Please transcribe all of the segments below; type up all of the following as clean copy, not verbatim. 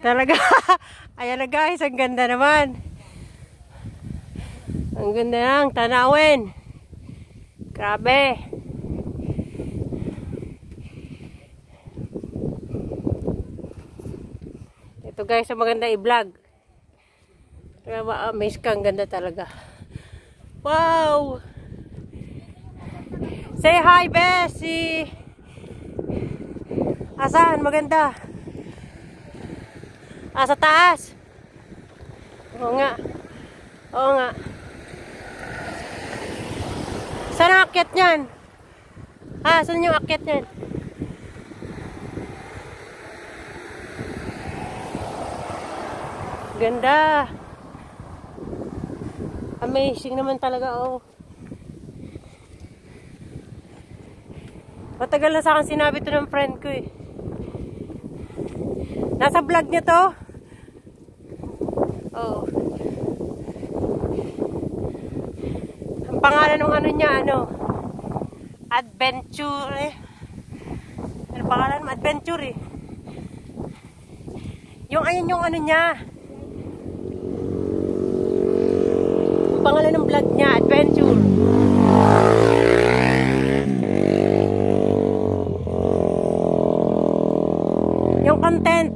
Talaga. Ayan na guys, ang ganda naman. Ang ganda ng tanawin. Grabe. Ito guys, ang maganda i-vlog. Kaya ma-amaze ka, ang ganda talaga. Wow! Say hi, Bessie! Asan? Maganda. Sa taas. Oo nga. Oo nga. Saan ang akyat niyan? Saan yung akyat niyan? Ganda. Amazing naman talaga, oh. Matagal na sa akin sinabi to ng friend ko eh. Nasa vlog niya to. Oh. Ang pangalan ng ano niya, Adventure eh. Ano pangalan mo? Adventure eh. Yung ayun yung ano niya. Ang pangalan ng vlog niya, Adventure. Yung content,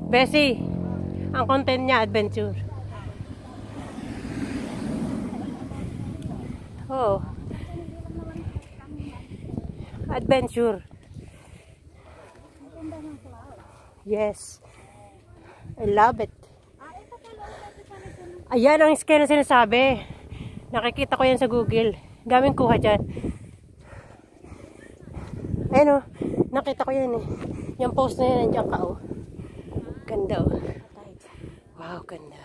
Bessie, ang content niya, Adventure. Oh. Adventure. Yes. I love it. Ayan ang scale na sinasabi. Nakikita ko yan sa Google. Daming kuha dyan. Ayun oh. Nakita ko yan eh. Yung post na yan, nandiyan ka oh. Ganda oh. Wow, ganda.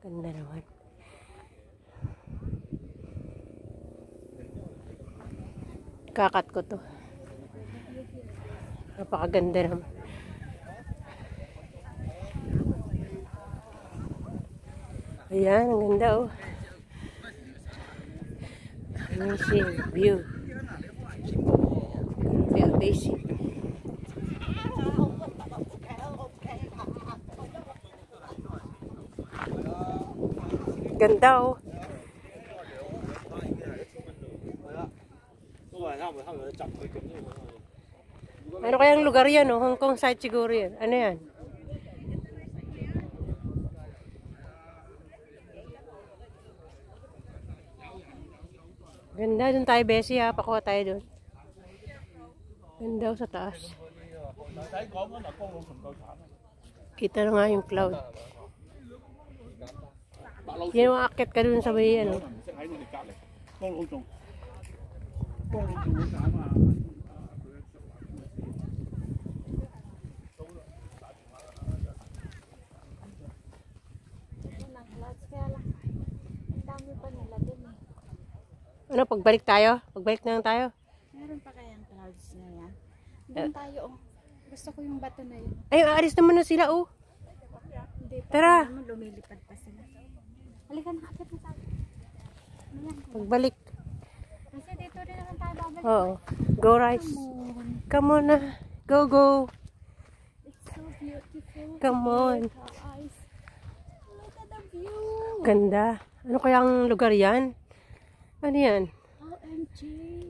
Ganda naman. Kakat ko to. Napakaganda naman. Ayan, ang ganda oh. Amazing view. Amazing. Ganda oh. Ano kayang lugar yan oh? Hong Kong side siguro yan. Ano yan? Ganda, dun tayo Bessie ha. Pakuha tayo dun. Ganda sa taas. Kita na nga yung cloud. Yan ang akit ka dun sa bayan oh. Ano, pagbalik tayo? Pagbalik na lang tayo? Meron pa kayang clouds na yan? Doon tayo, oh. Gusto ko yung bato na yun. Ay, aalis naman na sila, oh. Hindi pa. Tara. Lumilipad pa sila. Halika na, akit na tayo. Pagbalik. Kasi dito rin naman tayo babalik. Oo. Go, Rice. Come on na. Go, go. It's so beautiful. Come on. Look at the view. Ganda. Ano kayang lugar yan? Ano yan? OMG.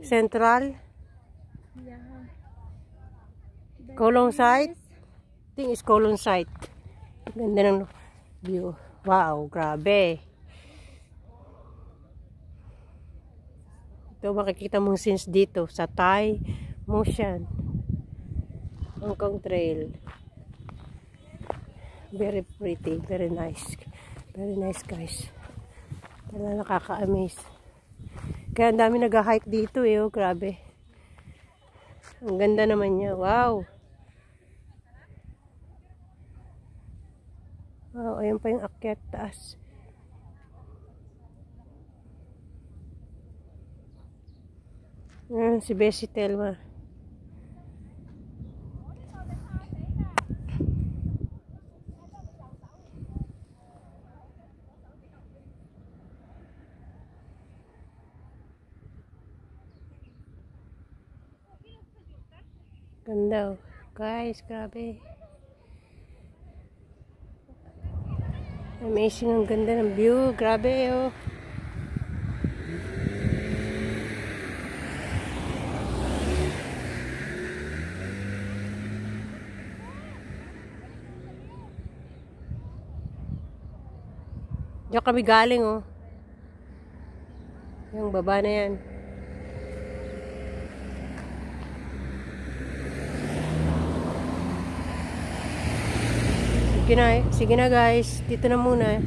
Central? Yeah. Kolong site? I think it's Kolong site. Ganda ng view. Wow, grabe. Ito makikita mong scenes dito sa Thai Motion. Hong Kong Trail. Very pretty, very nice. Very nice guys. Talaga nakaka-amaze. Kaya ang dami nag-hike dito eh, oh, grabe. Ang ganda naman niya. Wow. Wow, ayun pa yung akyat taas. Ayan, si Bessie Telma. Ganda oh. Guys, grabe. Amazing, ang ganda ng view. Grabe, oh. Diyan kami galing, oh. Yung baba na yan. Sige na guys. Dito na muna.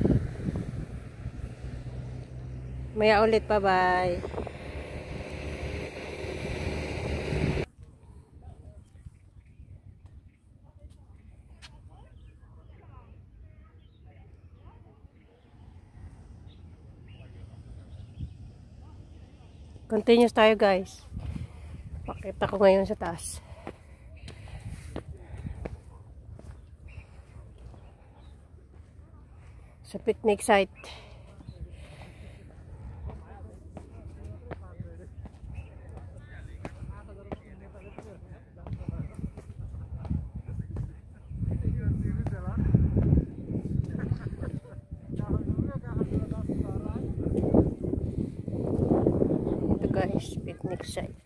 Maya ulit. Bye-bye. Continuous tayo guys. Pakita ko ngayon sa taas. Sa picnic site. Ito guys, picnic site.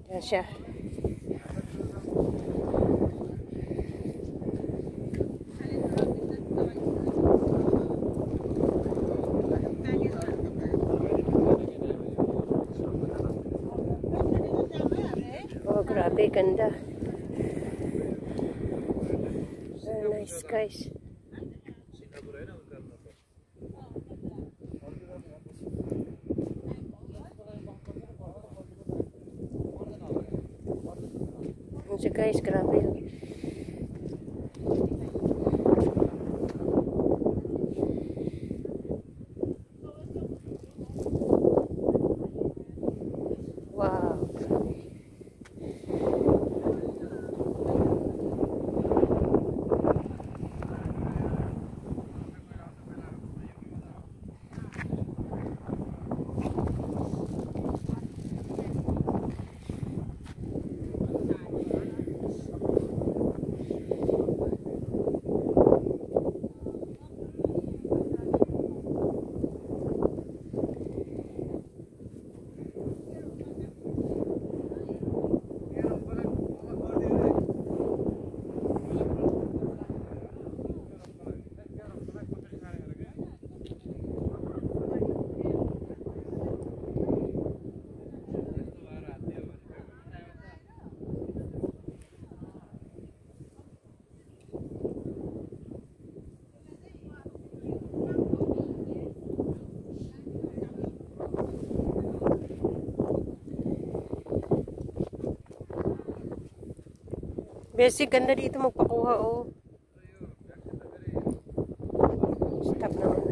Yan siya. Oh, grabe, ganda. Very nice, guys. So guys, grabe. Wow. Basic, ganda dito magpakuha, oh. Stop naman.